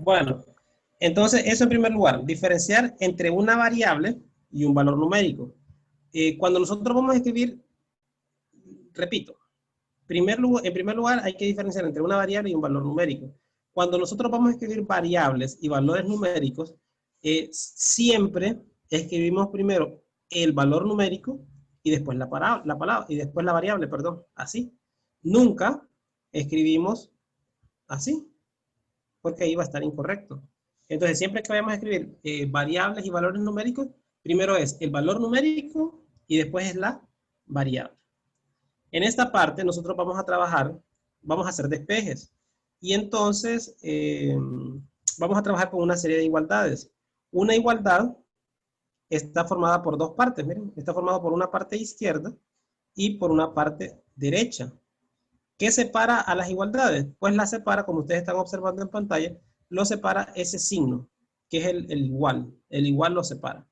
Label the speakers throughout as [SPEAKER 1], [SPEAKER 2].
[SPEAKER 1] Bueno, entonces eso en primer lugar, diferenciar entre una variable y un valor numérico. Cuando nosotros vamos a escribir, repito, en primer lugar hay que diferenciar entre una variable y un valor numérico. Cuando nosotros vamos a escribir variables y valores numéricos, siempre escribimos primero el valor numérico y después la palabra y después la variable, perdón, así. Nunca escribimos así, porque ahí va a estar incorrecto. Entonces, siempre que vayamos a escribir variables y valores numéricos, primero es el valor numérico y después es la variable. En esta parte nosotros vamos a trabajar, vamos a hacer despejes. Y entonces vamos a trabajar con una serie de igualdades. Una igualdad está formada por dos partes, miren, está formada por una parte izquierda y por una parte derecha. ¿Qué separa a las igualdades? Pues las separa, como ustedes están observando en pantalla, lo separa ese signo, que es el igual. El igual lo separa.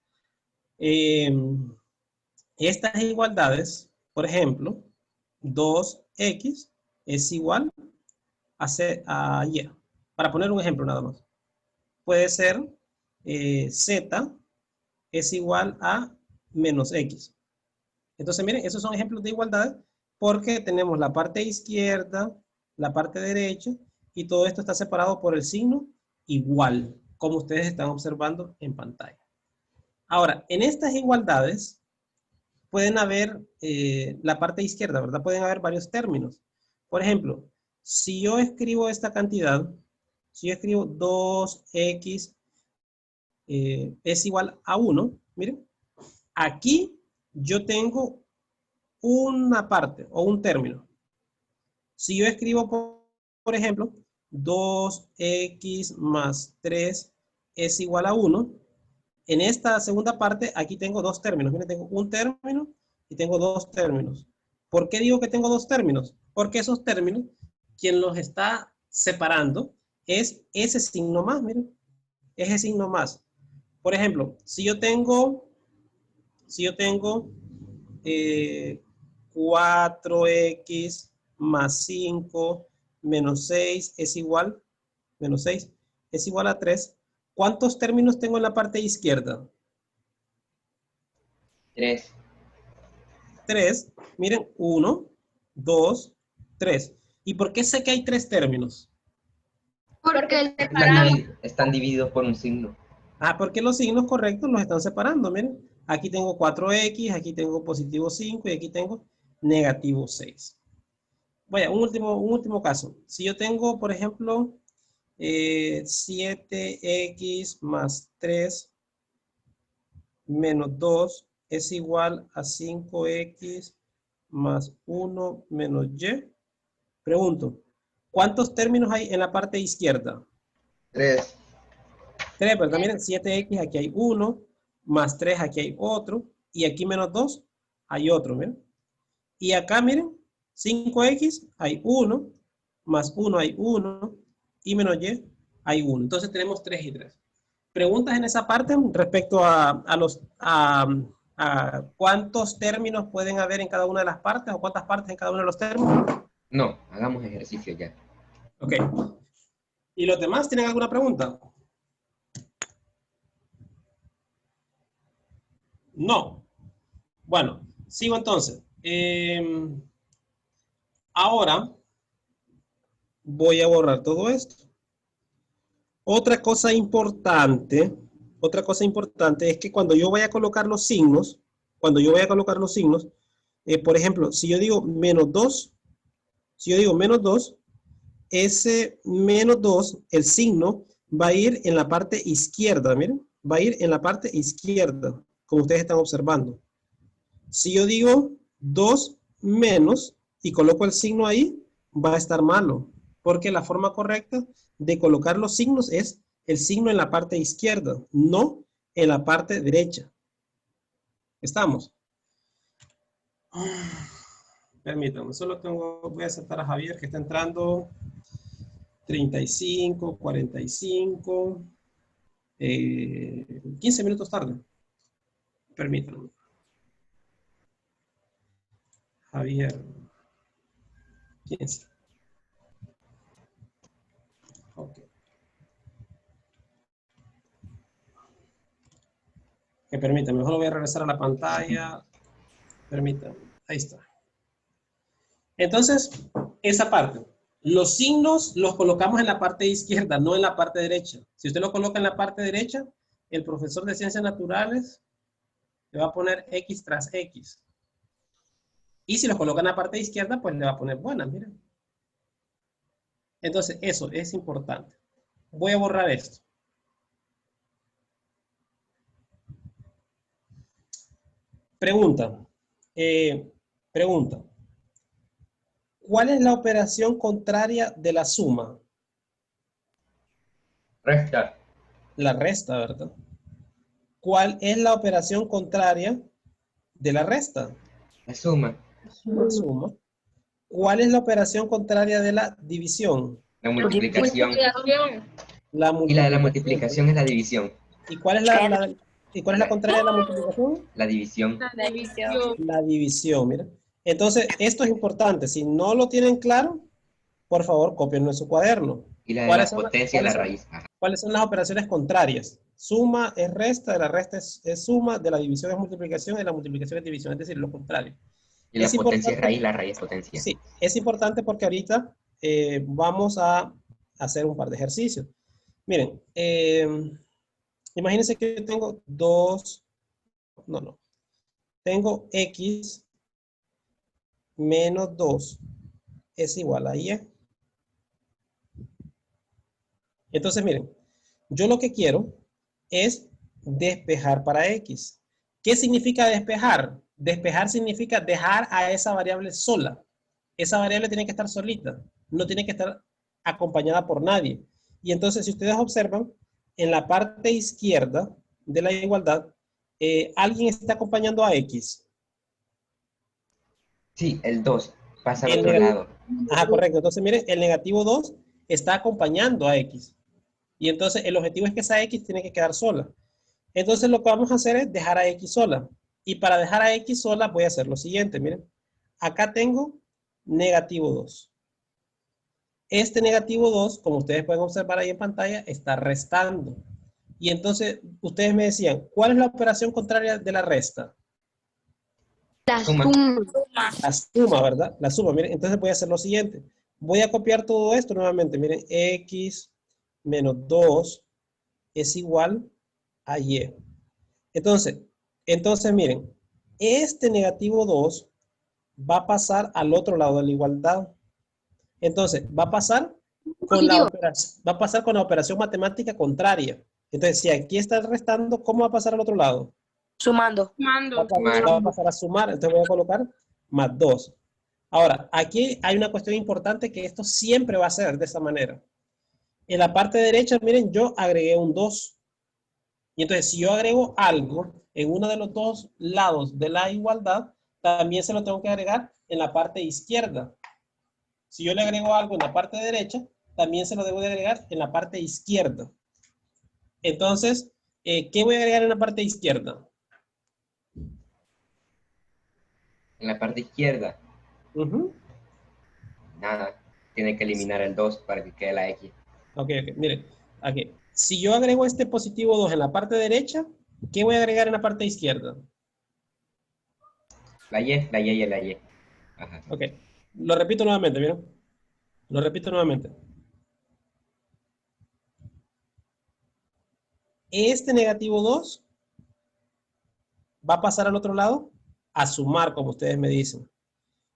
[SPEAKER 1] Estas igualdades, por ejemplo, 2x es igual a y. Para poner un ejemplo nada más. Puede ser z es igual a menos x. Entonces, miren, esos son ejemplos de igualdad porque tenemos la parte izquierda, la parte derecha, y todo esto está separado por el signo igual, como ustedes están observando en pantalla. Ahora, en estas igualdades pueden haber la parte izquierda, ¿verdad? Pueden haber varios términos. Por ejemplo, si yo escribo esta cantidad, si yo escribo 2x es igual a 1, miren, aquí yo tengo una parte o un término. Si yo escribo, por ejemplo, 2x más 3 es igual a 1, en esta segunda parte aquí tengo dos términos. Miren, tengo un término y tengo dos términos. ¿Por qué digo que tengo dos términos? Porque esos términos, quien los está separando es ese signo más, miren, ese signo más. Por ejemplo, si yo tengo 4x más 5 menos 6 es igual, menos 6 es igual a 3. ¿Cuántos términos tengo en la parte izquierda?
[SPEAKER 2] 3.
[SPEAKER 1] 3. Miren, 1, 2, 3. ¿Y por qué sé que hay tres términos?
[SPEAKER 3] Porque separado.
[SPEAKER 2] Están divididos por un signo.
[SPEAKER 1] Porque los signos correctos los están separando. Miren, aquí tengo 4x, aquí tengo positivo 5 y aquí tengo negativo 6. Vaya, un último caso. Si yo tengo, por ejemplo, 7x más 3 menos 2 es igual a 5x más 1 menos y. Pregunto, ¿cuántos términos hay en la parte izquierda?
[SPEAKER 2] 3.
[SPEAKER 1] 3, pero también 7x, aquí hay 1, más 3, aquí hay otro, y aquí menos 2, hay otro, ¿ven? Y acá, miren, 5x, hay 1, más 1 hay 1, y menos y hay 1. Entonces tenemos 3 y 3. ¿Preguntas en esa parte respecto a cuántos términos pueden haber en cada una de las partes o cuántas partes en cada uno de los términos?
[SPEAKER 2] No, hagamos ejercicio ya.
[SPEAKER 1] Ok. ¿Y los demás tienen alguna pregunta? No. Bueno, sigo entonces. Ahora voy a borrar todo esto. Otra cosa importante es que cuando yo vaya a colocar los signos, por ejemplo, si yo digo menos 2, ese menos 2, el signo va a ir en la parte izquierda, miren, va a ir en la parte izquierda, como ustedes están observando. Si yo digo 2 menos y coloco el signo ahí, va a estar malo, porque la forma correcta de colocar los signos es el signo en la parte izquierda, no en la parte derecha. ¿Estamos? Permítanme, voy a aceptar a Javier que está entrando 35, 45, 15 minutos tarde. Permítanme. Javier, 15. Ok. Que permítame, mejor lo voy a regresar a la pantalla. Permítame, ahí está. Entonces, esa parte. Los signos los colocamos en la parte izquierda, no en la parte derecha. Si usted lo coloca en la parte derecha, el profesor de ciencias naturales le va a poner X tras X. Y si los coloca en la parte izquierda, pues le va a poner buenas, miren. Entonces, eso es importante. Voy a borrar esto. Pregunta. Pregunta. ¿Cuál es la operación contraria de la suma?
[SPEAKER 2] Resta.
[SPEAKER 1] La resta, ¿verdad? ¿Cuál es la operación contraria de la resta?
[SPEAKER 2] La suma.
[SPEAKER 1] La suma. ¿Cuál es la operación contraria de la división?
[SPEAKER 2] La multiplicación.
[SPEAKER 1] La
[SPEAKER 2] Y la de la
[SPEAKER 1] multiplicación.
[SPEAKER 2] multiplicación es la división.
[SPEAKER 1] ¿Y cuál es ¿y cuál es la contraria de la multiplicación?
[SPEAKER 2] La división.
[SPEAKER 1] La división, mira. Entonces, esto es importante. Si no lo tienen claro, por favor, cópienlo en su cuaderno.
[SPEAKER 2] Y la de
[SPEAKER 1] ¿Cuáles
[SPEAKER 2] la
[SPEAKER 1] son
[SPEAKER 2] potencia es la raíz. Ajá.
[SPEAKER 1] ¿Cuáles son las operaciones contrarias? Suma es resta, de la resta es suma, de la división es multiplicación, de la multiplicación es división, es decir, lo contrario.
[SPEAKER 2] Y la
[SPEAKER 1] Es
[SPEAKER 2] potencia es
[SPEAKER 1] importante,
[SPEAKER 2] raíz, la raíz es potencia.
[SPEAKER 1] sí, es importante porque ahorita vamos a hacer un par de ejercicios. Miren, imagínense que yo tengo tengo x menos 2 es igual a y. Entonces, miren, yo lo que quiero es despejar para x. ¿Qué significa despejar? Despejar significa dejar a esa variable sola. Esa variable tiene que estar solita, no tiene que estar acompañada por nadie. Y entonces, si ustedes observan, en la parte izquierda de la igualdad, alguien está acompañando a x.
[SPEAKER 2] Sí, el 2 pasa al
[SPEAKER 1] El
[SPEAKER 2] otro
[SPEAKER 1] negativo.
[SPEAKER 2] lado.
[SPEAKER 1] Ajá, correcto. Entonces, miren, el negativo 2 está acompañando a x. Y entonces, el objetivo es que esa x tiene que quedar sola. Entonces, lo que vamos a hacer es dejar a x sola. Y para dejar a x sola, voy a hacer lo siguiente, miren. Acá tengo negativo 2. Este negativo 2, como ustedes pueden observar ahí en pantalla, está restando. Y entonces, ustedes me decían, ¿cuál es la operación contraria de la resta?
[SPEAKER 3] La
[SPEAKER 2] Suma.
[SPEAKER 3] suma.
[SPEAKER 1] La suma, ¿verdad? La suma, miren, entonces voy a hacer lo siguiente. Voy a copiar todo esto nuevamente, miren, x menos 2 es igual a y. Entonces, miren, este negativo 2 va a pasar al otro lado de la igualdad. Entonces, va a pasar con la operación matemática contraria. Entonces, si aquí está restando, ¿cómo va a pasar al otro lado?
[SPEAKER 4] Sumando.
[SPEAKER 1] Va a pasar a sumar, entonces voy a colocar más 2. Ahora, aquí hay una cuestión importante que esto siempre va a ser de esa manera. En la parte derecha, miren, yo agregué un 2. Y entonces, si yo agrego algo en uno de los dos lados de la igualdad, también se lo tengo que agregar en la parte izquierda. Si yo le agrego algo en la parte derecha, también se lo debo de agregar en la parte izquierda. Entonces, ¿qué voy a agregar en la parte izquierda?
[SPEAKER 2] En la parte izquierda, nada. Tiene que eliminar el 2 para que quede la X.
[SPEAKER 1] Ok, miren, aquí. Si yo agrego este positivo 2 en la parte derecha, ¿qué voy a agregar en la parte izquierda?
[SPEAKER 2] La Y y la Y. Ajá.
[SPEAKER 1] Ok, lo repito nuevamente, ¿vieron? Lo repito nuevamente. Este negativo 2 va a pasar al otro lado a sumar, como ustedes me dicen.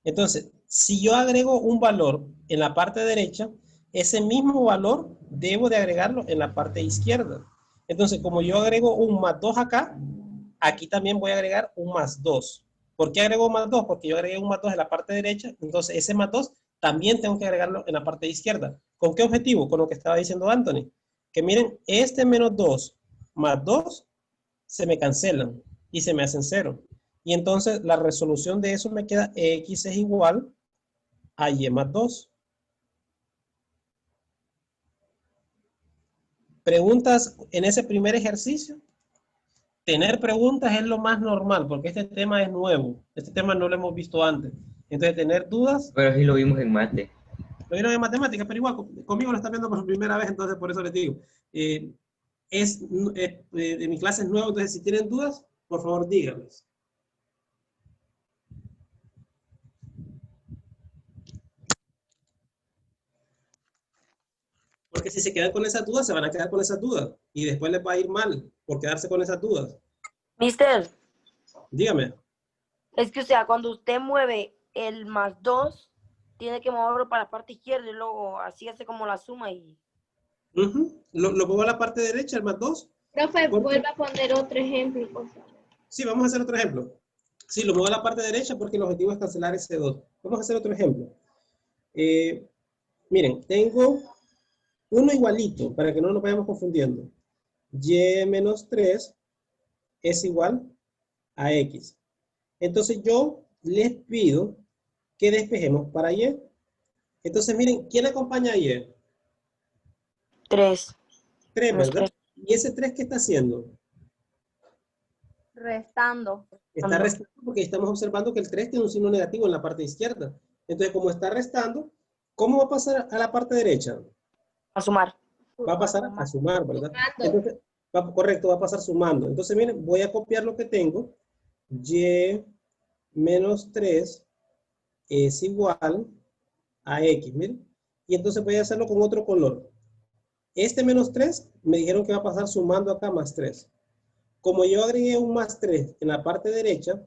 [SPEAKER 1] Entonces, si yo agrego un valor en la parte derecha, ese mismo valor debo de agregarlo en la parte izquierda. Entonces, como yo agrego un más 2 acá, aquí también voy a agregar un más 2. ¿Por qué agrego más 2? Porque yo agregué un más 2 en la parte derecha, entonces ese más 2 también tengo que agregarlo en la parte izquierda. ¿Con qué objetivo? Con lo que estaba diciendo Anthony. Que miren, este menos 2 más 2 se me cancelan y se me hacen 0. Y entonces la resolución de eso me queda x es igual a y más 2. ¿Preguntas en ese primer ejercicio? Tener preguntas es lo más normal, porque este tema es nuevo. Este tema no lo hemos visto antes. Entonces, tener dudas.
[SPEAKER 2] Pero sí lo vimos en mate.
[SPEAKER 1] Lo vieron en matemáticas, pero igual conmigo lo están viendo por primera vez, entonces por eso les digo. de mi clase es nuevo, entonces si tienen dudas, por favor díganmes. Porque si se quedan con esas dudas, se van a quedar con esas dudas. Y después les va a ir mal por quedarse con esas dudas.
[SPEAKER 3] Mister,
[SPEAKER 1] Dígame.
[SPEAKER 3] es que, o sea, cuando usted mueve el +2, tiene que moverlo para la parte izquierda y luego así hace como la suma y...
[SPEAKER 1] Lo pongo a la parte derecha, el +2.
[SPEAKER 4] Profe,
[SPEAKER 1] ¿Por qué?
[SPEAKER 4] vuelva a poner otro ejemplo, por favor.
[SPEAKER 1] Sí, vamos a hacer otro ejemplo. Sí, lo muevo a la parte derecha porque el objetivo es cancelar ese 2. Vamos a hacer otro ejemplo. Miren, tengo uno igualito, para que no nos vayamos confundiendo. Y menos 3 es igual a X. Entonces yo les pido que despejemos para Y. Entonces miren, ¿quién acompaña a Y?
[SPEAKER 3] 3.
[SPEAKER 1] 3, ¿verdad? ¿Y ese 3 qué está haciendo?
[SPEAKER 4] Restando.
[SPEAKER 1] Está restando porque estamos observando que el 3 tiene un signo negativo en la parte izquierda. Entonces, como está restando, ¿cómo va a pasar a la parte derecha?
[SPEAKER 3] A sumar.
[SPEAKER 1] Va a pasar a sumar, ¿verdad?
[SPEAKER 4] Sumando.
[SPEAKER 1] Entonces, correcto, va a pasar sumando. Entonces, miren, voy a copiar lo que tengo. Y menos 3 es igual a X, miren. Y entonces voy a hacerlo con otro color. Este menos 3 me dijeron que va a pasar sumando acá más 3. Como yo agregué un más 3 en la parte derecha,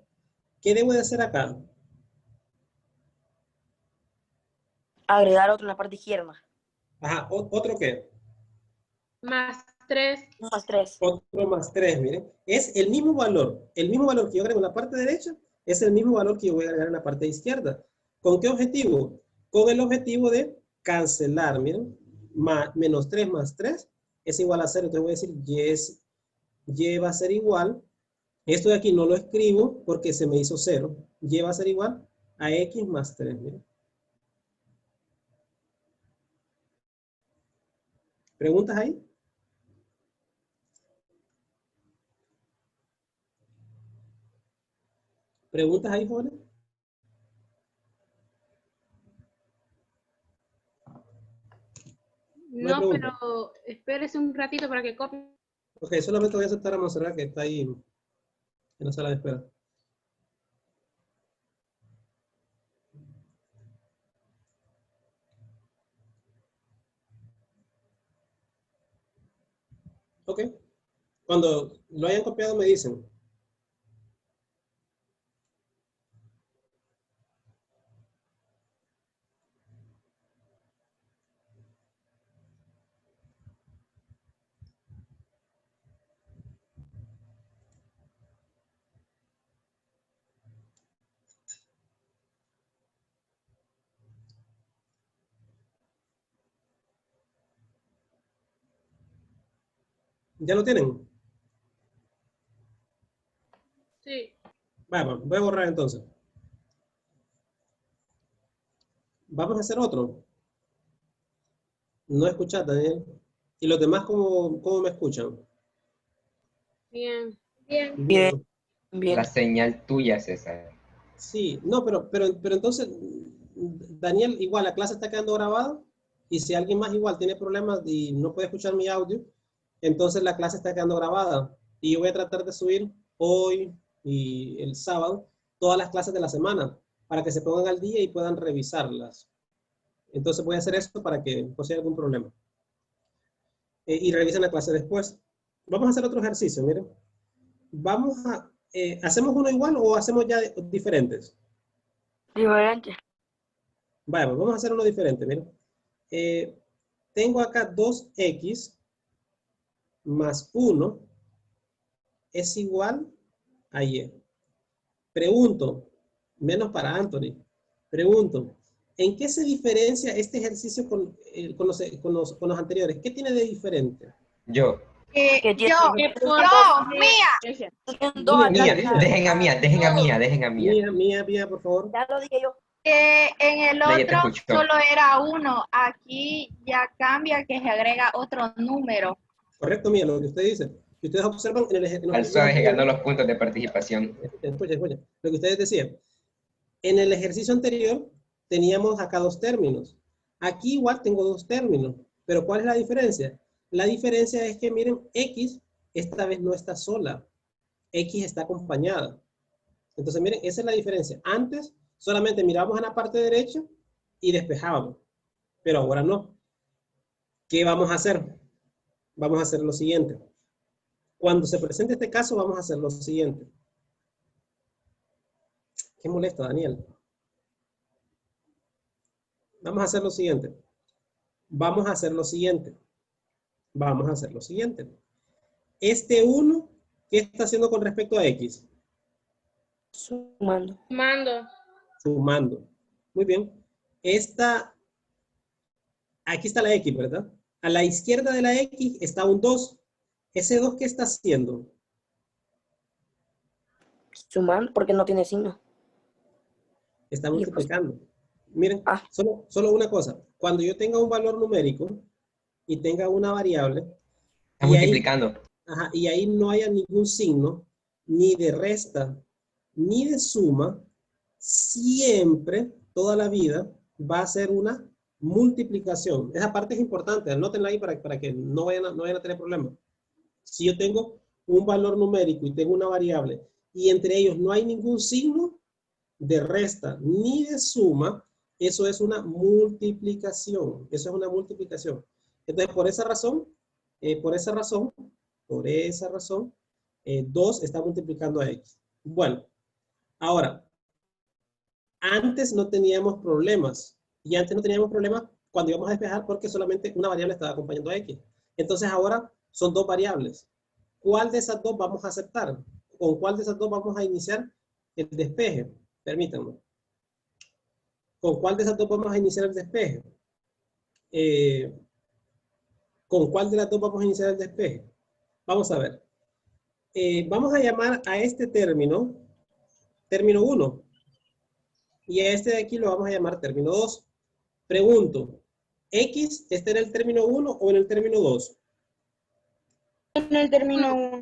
[SPEAKER 1] ¿qué debo de hacer acá?
[SPEAKER 3] Agregar otro en la parte izquierda.
[SPEAKER 1] Ajá, ¿otro qué?
[SPEAKER 4] Más 3.
[SPEAKER 3] Más 3.
[SPEAKER 1] Otro más 3, miren. Es el mismo valor. El mismo valor que yo agrego en la parte derecha es el mismo valor que yo voy a agregar en la parte izquierda. ¿Con qué objetivo? Con el objetivo de cancelar, miren. Menos 3 más 3 es igual a 0. Entonces voy a decir y va a ser igual. Esto de aquí no lo escribo porque se me hizo 0. Y va a ser igual a X más 3, miren. ¿Preguntas ahí? ¿Preguntas ahí, jóvenes? No hay
[SPEAKER 4] No,
[SPEAKER 1] pregunta.
[SPEAKER 4] pero espérese un ratito para que copie.
[SPEAKER 1] Ok, solamente voy a aceptar a Monserrat que está ahí en la sala de espera. Ok. Cuando lo hayan copiado me dicen. ¿Ya lo tienen?
[SPEAKER 4] Sí.
[SPEAKER 1] Bueno, voy a borrar entonces. Vamos a hacer otro. No escuchas, Daniel. ¿Y los demás cómo me escuchan?
[SPEAKER 4] Bien. Bien.
[SPEAKER 3] Bien. Bien.
[SPEAKER 2] La señal tuya, César.
[SPEAKER 1] Sí, no, pero entonces, Daniel, igual la clase está quedando grabada y si alguien más igual tiene problemas y no puede escuchar mi audio, entonces la clase está quedando grabada y yo voy a tratar de subir hoy y el sábado todas las clases de la semana para que se pongan al día y puedan revisarlas. Entonces voy a hacer esto para que no sea algún problema. Y revisen la clase después. Vamos a hacer otro ejercicio, miren. Vamos a, ¿hacemos uno igual o hacemos ya diferentes?
[SPEAKER 3] Diferente.
[SPEAKER 1] Vale, vamos a hacer uno diferente, miren. Tengo acá 2x más 1 es igual a y. Pregunto, menos para Anthony, pregunto, ¿en qué se diferencia este ejercicio con los anteriores? ¿Qué tiene de diferente?
[SPEAKER 2] Yo.
[SPEAKER 3] Que tiene
[SPEAKER 4] Mía.
[SPEAKER 3] dos
[SPEAKER 2] Mía,
[SPEAKER 3] acá.
[SPEAKER 2] dejen a mía.
[SPEAKER 1] Mía, por favor.
[SPEAKER 3] Ya lo dije yo.
[SPEAKER 4] En el
[SPEAKER 2] Nadie te
[SPEAKER 4] otro
[SPEAKER 2] escuchó.
[SPEAKER 4] solo era 1. Aquí ya cambia que se agrega otro número.
[SPEAKER 1] Correcto, Mía, lo que usted dice. Si ustedes observan en los
[SPEAKER 2] Al
[SPEAKER 1] ejercicios
[SPEAKER 2] suave ganó
[SPEAKER 1] anteriores,
[SPEAKER 2] los puntos de participación.
[SPEAKER 1] escuchen, lo que ustedes decían. En el ejercicio anterior teníamos acá dos términos. Aquí igual tengo dos términos, pero ¿cuál es la diferencia? La diferencia es que, miren, X esta vez no está sola. X está acompañada. Entonces, miren, esa es la diferencia. Antes solamente mirábamos en la parte derecha y despejábamos. Pero ahora no. ¿Qué vamos a hacer? Vamos a hacer lo siguiente. Cuando se presente este caso, vamos a hacer lo siguiente. ¿Qué molesta, Daniel? Vamos a hacer lo siguiente. Vamos a hacer lo siguiente. Vamos a hacer lo siguiente. Este 1, ¿qué está haciendo con respecto a X?
[SPEAKER 3] Sumando.
[SPEAKER 1] Sumando. Muy bien. Aquí está la X, ¿verdad? A la izquierda de la X está un 2. ¿Ese 2 qué está haciendo?
[SPEAKER 3] Sumando porque no tiene signo.
[SPEAKER 1] Está multiplicando. Miren,
[SPEAKER 3] Ah.
[SPEAKER 1] solo una cosa. Cuando yo tenga un valor numérico y tenga una variable,
[SPEAKER 2] Está multiplicando.
[SPEAKER 1] y ahí no haya ningún signo, ni de resta, ni de suma, siempre, toda la vida, va a ser una multiplicación. Esa parte es importante, anótenla ahí para que no vayan a tener problemas. Si yo tengo un valor numérico y tengo una variable, y entre ellos no hay ningún signo de resta ni de suma, eso es una multiplicación. Eso es una multiplicación. Entonces, por esa razón, 2 está multiplicando a X. Bueno, ahora, antes no teníamos problemas. Y antes no teníamos problemas cuando íbamos a despejar porque solamente una variable estaba acompañando a X. Entonces ahora son 2 variables. ¿Cuál de esas 2 vamos a aceptar? ¿Con cuál de esas 2 vamos a iniciar el despeje? Permítanme. ¿Con cuál de esas 2 vamos a iniciar el despeje? ¿Con cuál de las 2 vamos a iniciar el despeje? Vamos a ver. Vamos a llamar a este término 1. Y a este de aquí lo vamos a llamar término 2. Pregunto, ¿X está en el término 1 o en el término 2?
[SPEAKER 5] En el término 1.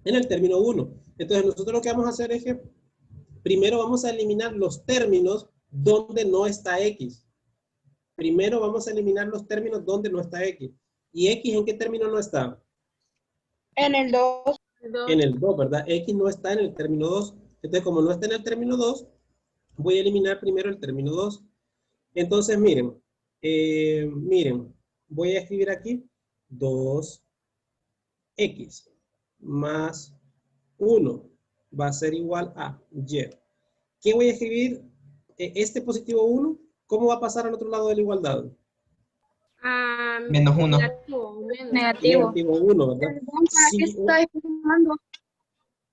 [SPEAKER 1] En el término 1. Entonces nosotros lo que vamos a hacer es que primero vamos a eliminar los términos donde no está X. Primero vamos a eliminar los términos donde no está X. ¿Y X en qué término no está?
[SPEAKER 5] En el 2.
[SPEAKER 1] En el 2, ¿verdad? X no está en el término 2. Entonces, como no está en el término 2, voy a eliminar primero el término 2. Entonces, miren, voy a escribir aquí 2x más 1 va a ser igual a y. ¿Qué voy a escribir? Este positivo 1, ¿cómo va a pasar al otro lado de la igualdad?
[SPEAKER 2] Menos 1.
[SPEAKER 4] Negativo.
[SPEAKER 1] Negativo 1, ¿verdad?
[SPEAKER 5] ¿Para qué
[SPEAKER 1] Sí,
[SPEAKER 5] está despejando?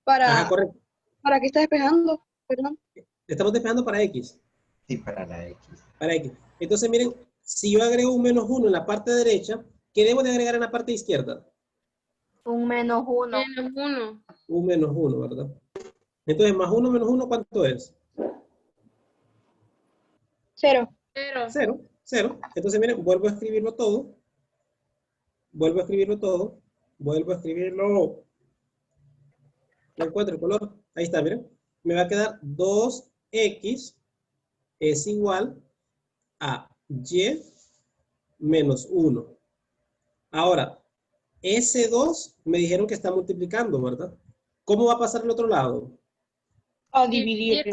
[SPEAKER 1] ajá, correcto.
[SPEAKER 5] ¿Para qué está despejando? Perdón.
[SPEAKER 1] Estamos despejando para X.
[SPEAKER 2] Sí, para la X.
[SPEAKER 1] Para X. Entonces, miren, si yo agrego un menos 1 en la parte derecha, ¿qué debo de agregar en la parte izquierda?
[SPEAKER 3] Un -1.
[SPEAKER 1] Un menos 1, ¿verdad? Entonces, más 1 menos 1, ¿cuánto es?
[SPEAKER 5] 0.
[SPEAKER 1] 0. Entonces, miren, vuelvo a escribirlo todo. ¿No encuentro el color? Ahí está, miren. Me va a quedar 2x es igual a y menos 1. Ahora, ese 2 me dijeron que está multiplicando, ¿verdad? ¿Cómo va a pasar al otro lado?
[SPEAKER 5] A dividir.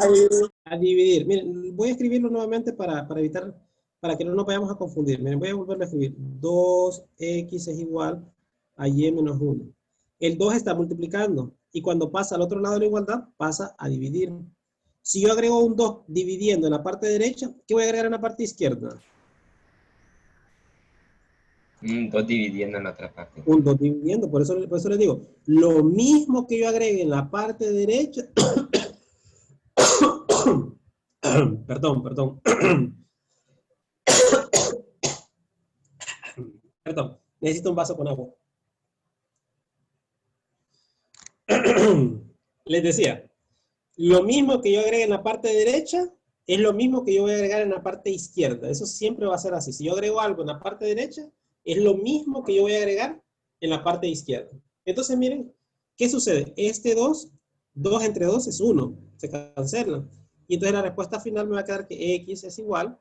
[SPEAKER 1] A dividir. Miren, voy a escribirlo nuevamente para evitar, para que no nos vayamos a confundir. Miren, voy a volverlo a escribir. 2x es igual a y menos 1. El 2 está multiplicando. Y cuando pasa al otro lado de la igualdad, pasa a dividir. Si yo agrego un 2 dividiendo en la parte derecha, ¿qué voy a agregar en la parte izquierda?
[SPEAKER 2] 2 dividiendo en la otra parte.
[SPEAKER 1] Un 2 dividiendo. Por eso les digo, lo mismo que yo agregue en la parte derecha. Perdón. Perdón, necesito un vaso con agua. Les decía, lo mismo que yo agregue en la parte derecha es lo mismo que yo voy a agregar en la parte izquierda. Eso siempre va a ser así. Si yo agrego algo en la parte derecha, es lo mismo que yo voy a agregar en la parte izquierda. Entonces, miren, ¿qué sucede? Este 2 entre 2 es 1. Se cancela. Y entonces la respuesta final me va a quedar que x es igual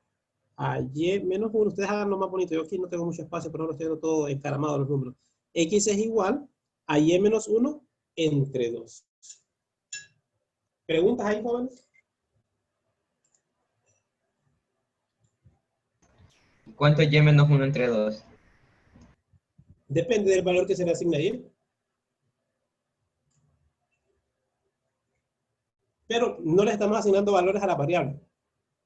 [SPEAKER 1] a y menos 1. Ustedes hagan lo más bonito. Yo aquí no tengo mucho espacio, pero no estoy viendo todo encaramado los números. X es igual a y menos 1 entre 2. ¿Preguntas ahí, jóvenes?
[SPEAKER 2] ¿Cuánto es y menos 1 entre 2?
[SPEAKER 1] Depende del valor que se le asigne a y. Pero no le estamos asignando valores a la variable.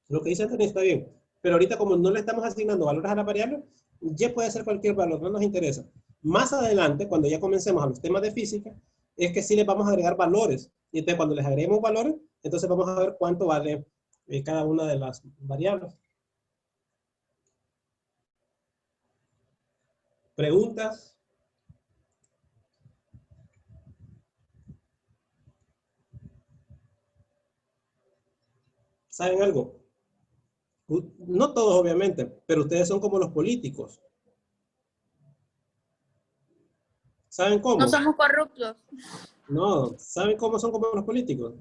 [SPEAKER 1] Lo que dice Antonio está bien. Pero ahorita como no le estamos asignando valores a la variable, y puede ser cualquier valor, no nos interesa. Más adelante, cuando ya comencemos a los temas de física, es que sí les vamos a agregar valores. Y entonces cuando les agreguemos valores, entonces vamos a ver cuánto vale cada una de las variables. ¿Preguntas? ¿Saben algo? No todos, obviamente, pero ustedes son como los políticos. ¿Saben cómo?
[SPEAKER 6] No somos corruptos.
[SPEAKER 1] No, ¿saben cómo son como los políticos?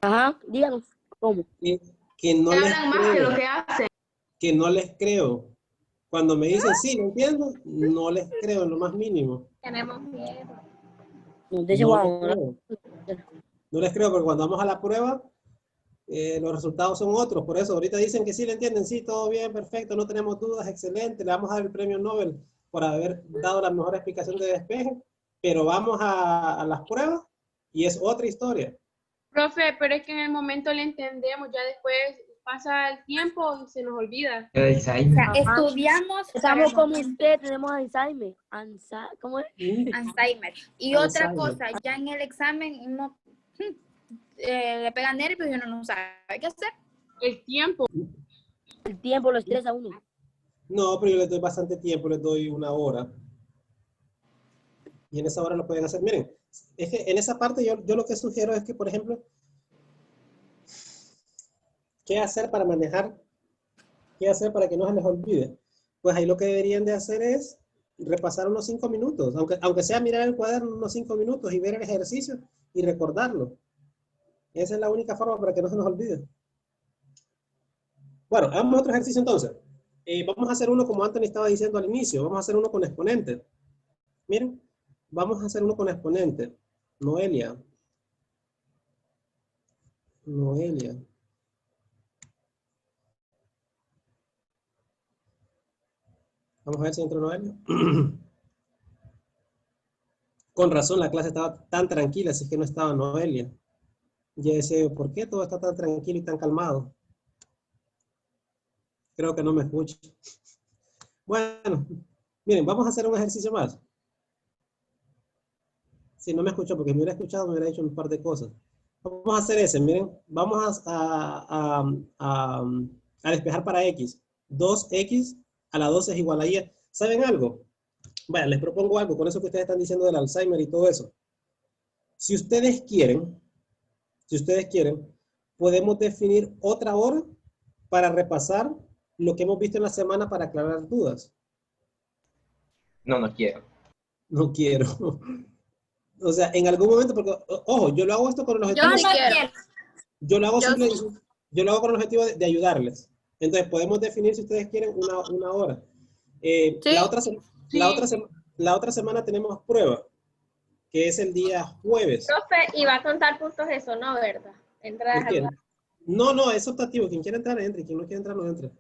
[SPEAKER 3] Ajá, díganos, ¿cómo?
[SPEAKER 1] Que no les
[SPEAKER 7] Hablan más que lo
[SPEAKER 1] creo.
[SPEAKER 7] que hacen.
[SPEAKER 1] Que no les creo. Cuando me dicen sí, lo entiendo, no les creo en lo más mínimo.
[SPEAKER 6] Tenemos miedo.
[SPEAKER 3] No,
[SPEAKER 1] No les creo. No les creo porque cuando vamos a la prueba, los resultados son otros. Por eso ahorita dicen que sí, le entienden, sí, todo bien, perfecto, no tenemos dudas, excelente, le vamos a dar el premio Nobel por haber dado la mejor explicación de despeje, pero vamos a las pruebas y es otra historia.
[SPEAKER 7] Profe, pero es que en el momento le entendemos, ya después pasa el tiempo y se nos olvida.
[SPEAKER 6] O sea, estudiamos
[SPEAKER 3] Estamos
[SPEAKER 6] para
[SPEAKER 3] como usted, tenemos Alzheimer. ¿Cómo es?
[SPEAKER 6] Alzheimer. Y otra cosa, ya en el examen uno le pega nervios y uno no sabe qué hacer.
[SPEAKER 7] El tiempo.
[SPEAKER 3] El tiempo lo estresa a uno.
[SPEAKER 1] No, pero yo les doy bastante tiempo, les doy 1 hora. Y en esa hora lo pueden hacer. Miren, es que en esa parte yo lo que sugiero es que, por ejemplo, ¿qué hacer para manejar? ¿Qué hacer para que no se les olvide? Pues ahí lo que deberían de hacer es repasar unos 5 minutos, aunque sea mirar el cuaderno unos 5 minutos y ver el ejercicio y recordarlo. Esa es la única forma para que no se nos olvide. Bueno, hagamos otro ejercicio entonces. Vamos a hacer uno como Anthony estaba diciendo al inicio. Vamos a hacer uno con exponentes. Miren, vamos a hacer uno con exponentes. Noelia. Noelia. Vamos a ver si entra Noelia. Con razón la clase estaba tan tranquila, así que no estaba Noelia. Y decía, ¿por qué todo está tan tranquilo y tan calmado? Creo que no me escucha. Bueno, miren, vamos a hacer un ejercicio más. Si no me escuchó, porque me hubiera escuchado, me hubiera dicho un par de cosas. Vamos a hacer ese, miren. Vamos a despejar para X. 2X a la 2 es igual a Y. ¿Saben algo? Bueno, les propongo algo con eso que ustedes están diciendo del Alzheimer y todo eso. Si ustedes quieren, podemos definir otra hora para repasar lo que hemos visto en la semana para aclarar dudas.
[SPEAKER 2] No, no quiero.
[SPEAKER 1] No quiero. O sea, en algún momento, porque, ojo, yo lo hago esto con el objetivo.
[SPEAKER 6] Yo no quiero.
[SPEAKER 1] Yo lo hago
[SPEAKER 6] Yo
[SPEAKER 1] yo lo hago con el objetivo de ayudarles. Entonces, podemos definir, si ustedes quieren, una hora.
[SPEAKER 6] Sí.
[SPEAKER 1] La otra semana tenemos prueba, que es el día jueves.
[SPEAKER 8] Profe, y va a contar puntos eso, ¿no? ¿Verdad? Entradas
[SPEAKER 1] ¿Por qué?
[SPEAKER 8] al-
[SPEAKER 1] No, es optativo. Quien quiera entrar, entre. Quien no quiera entrar, no entre.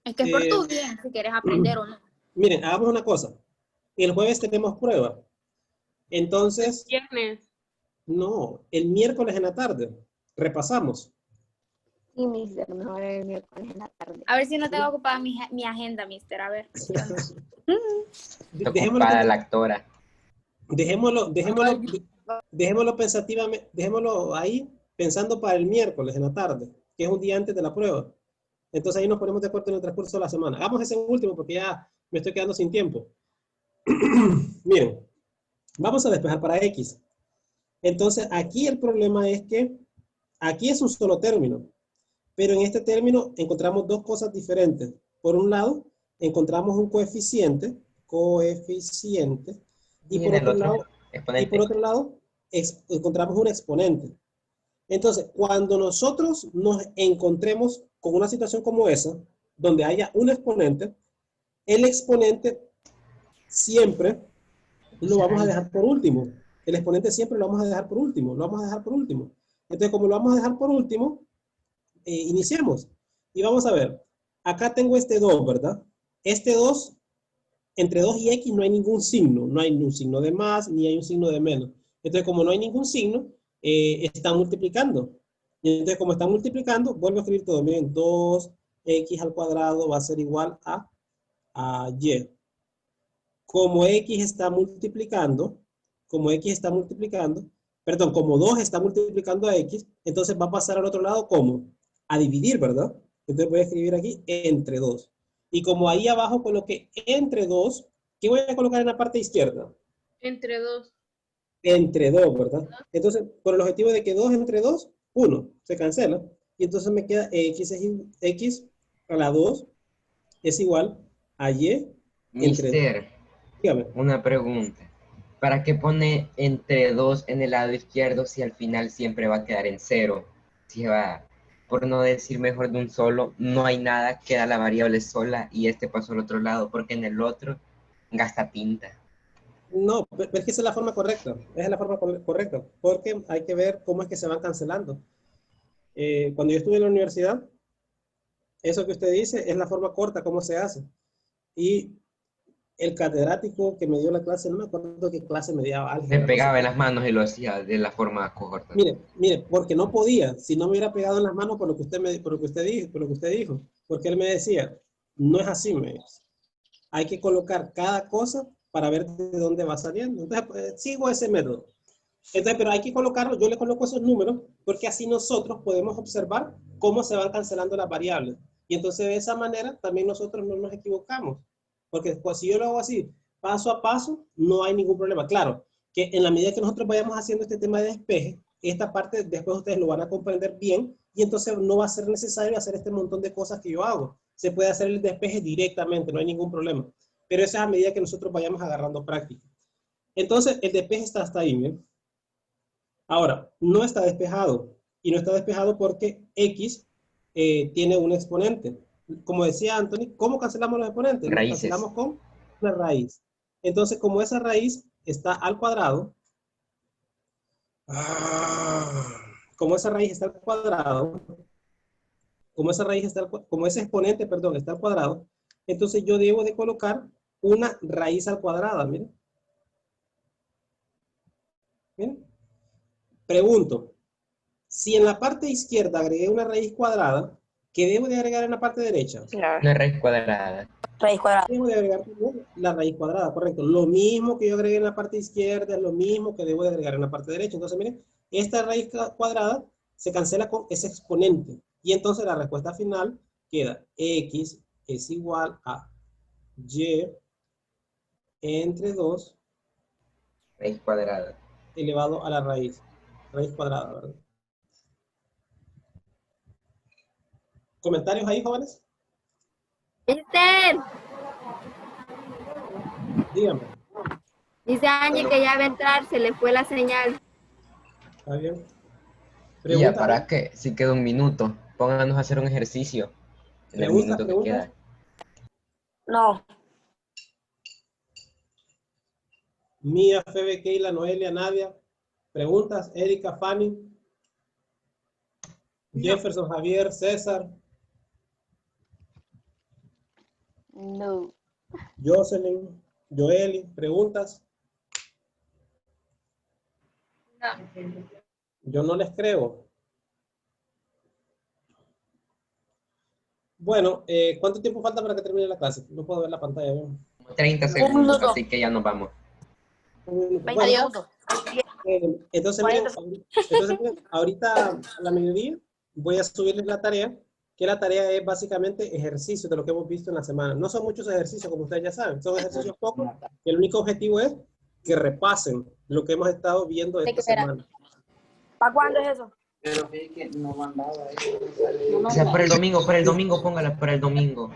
[SPEAKER 6] Es que es por tu bien, si quieres aprender o no.
[SPEAKER 1] Miren, hagamos una cosa. El jueves tenemos prueba. Entonces,
[SPEAKER 7] Viernes.
[SPEAKER 1] no, el miércoles en la tarde. Repasamos.
[SPEAKER 3] Sí, mister, mejor el miércoles en la tarde.
[SPEAKER 6] A ver si no tengo ocupada mi agenda, mister. A ver.
[SPEAKER 2] Ocupada la actora.
[SPEAKER 1] Dejémoslo pensativamente, dejémoslo ahí pensando para el miércoles en la tarde, que es un día antes de la prueba. Entonces ahí nos ponemos de acuerdo en el transcurso de la semana. Hagamos ese último porque ya me estoy quedando sin tiempo. Miren, vamos a despejar para X. Entonces aquí el problema es que aquí es un solo término, pero en este término encontramos dos cosas diferentes. Por un lado, encontramos un coeficiente, y por otro lado, encontramos un exponente. Entonces, cuando nosotros nos encontremos con una situación como esa, donde haya un exponente, el exponente siempre lo vamos a dejar por último. El exponente siempre lo vamos a dejar por último. Lo vamos a dejar por último. Entonces, como lo vamos a dejar por último, iniciemos. Y vamos a ver. Acá tengo este 2, ¿verdad? Este 2, entre 2 y X no hay ningún signo. No hay un signo de más, ni hay un signo de menos. Entonces, como no hay ningún signo, está multiplicando. Y entonces, como está multiplicando, vuelvo a escribir todo. Miren, 2x al cuadrado va a ser igual a y. Como x está multiplicando, como 2 está multiplicando a x, entonces va a pasar al otro lado como a dividir, ¿verdad? Entonces voy a escribir aquí entre 2. Y como ahí abajo coloqué entre 2, ¿qué voy a colocar en la parte izquierda?
[SPEAKER 7] Entre 2.
[SPEAKER 1] Entre 2, ¿verdad? Entonces, por el objetivo de que 2 entre 2, 1, se cancela. Y entonces me queda x a la 2 es igual a y entre 2.
[SPEAKER 2] Mister,
[SPEAKER 1] Dígame.
[SPEAKER 2] una pregunta. ¿Para qué pone entre 2 en el lado izquierdo si al final siempre va a quedar en 0? Si va, por no decir mejor de un solo, no hay nada, queda la variable sola y este pasó al otro lado, porque en el otro gasta tinta.
[SPEAKER 1] No, pero es que esa es la forma correcta. Esa es la forma correcta. Porque hay que ver cómo es que se van cancelando. Cuando yo estuve en la universidad, eso que usted dice es la forma corta, cómo se hace. Y el catedrático que me dio la clase, no me acuerdo qué clase me dio.
[SPEAKER 2] Me pegaba en las manos y lo hacía de la forma corta.
[SPEAKER 1] Mire, porque no podía. Si no me hubiera pegado en las manos por lo que usted dijo. Porque él me decía, no es así, me dice. Hay que colocar cada cosa para ver de dónde va saliendo. Entonces, pues, sigo ese método. Entonces, pero hay que colocarlo, yo le coloco esos números, porque así nosotros podemos observar cómo se van cancelando las variables. Y entonces de esa manera también nosotros no nos equivocamos. Porque pues, si yo lo hago así, paso a paso, no hay ningún problema. Claro, que en la medida que nosotros vayamos haciendo este tema de despeje, esta parte después ustedes lo van a comprender bien, y entonces no va a ser necesario hacer este montón de cosas que yo hago. Se puede hacer el despeje directamente, no hay ningún problema. Pero esa es a medida que nosotros vayamos agarrando práctica. Entonces, el despeje está hasta ahí, ¿bien? Ahora, no está despejado. Y no está despejado porque X tiene un exponente. Como decía Anthony, ¿cómo cancelamos los exponentes? Los
[SPEAKER 2] Raíces.
[SPEAKER 1] cancelamos con una raíz. Entonces, como esa raíz está al cuadrado, como esa raíz está al cuadrado, como ese exponente, perdón, está al cuadrado, entonces yo debo de colocar una raíz al cuadrado, miren. ¿Miren? Pregunto, si en la parte izquierda agregué una raíz cuadrada, ¿qué debo de agregar en la parte derecha?
[SPEAKER 2] Una raíz cuadrada.
[SPEAKER 3] Raíz cuadrada.
[SPEAKER 1] Debo de agregar la raíz cuadrada, correcto. Lo mismo que yo agregué en la parte izquierda es lo mismo que debo de agregar en la parte derecha. Entonces, miren, esta raíz cuadrada se cancela con ese exponente. Y entonces la respuesta final queda x es igual a y entre 2
[SPEAKER 2] Raíz cuadrada.
[SPEAKER 1] elevado a la raíz cuadrada, ¿verdad? ¿Comentarios ahí, jóvenes?
[SPEAKER 8] Mister,
[SPEAKER 1] Díganme.
[SPEAKER 8] dice Angie que ya va a entrar, se le fue la señal.
[SPEAKER 1] ¿Está bien?
[SPEAKER 2] ¿Y ya
[SPEAKER 1] ¿Preguntas?
[SPEAKER 2] para qué? Si queda un minuto, pónganos a hacer un ejercicio en el
[SPEAKER 1] ¿Preguntas?
[SPEAKER 2] minuto que queda.
[SPEAKER 3] No.
[SPEAKER 1] Mía, Febe, Keila, Noelia, Nadia. ¿Preguntas? Erika, Fanny. Jefferson, Javier, César.
[SPEAKER 5] No.
[SPEAKER 1] Jocelyn, Joeli. ¿Preguntas?
[SPEAKER 8] No.
[SPEAKER 1] Yo no les creo. Bueno, ¿cuánto tiempo falta para que termine la clase? No puedo ver la pantalla bien.
[SPEAKER 2] 30 segundos, así que ya nos vamos.
[SPEAKER 1] Un minuto.
[SPEAKER 3] 20
[SPEAKER 1] Bueno,
[SPEAKER 3] minutos.
[SPEAKER 1] entonces, miren, ahorita a la mediodía voy a subirles la tarea, que la tarea es básicamente ejercicio de lo que hemos visto en la semana. No son muchos ejercicios, como ustedes ya saben, son ejercicios pocos, y el único objetivo es que repasen lo que hemos estado viendo esta semana.
[SPEAKER 3] ¿Para cuándo es eso?
[SPEAKER 9] Pero vi que no mandaba.
[SPEAKER 2] O sea, para el domingo, póngala para el domingo.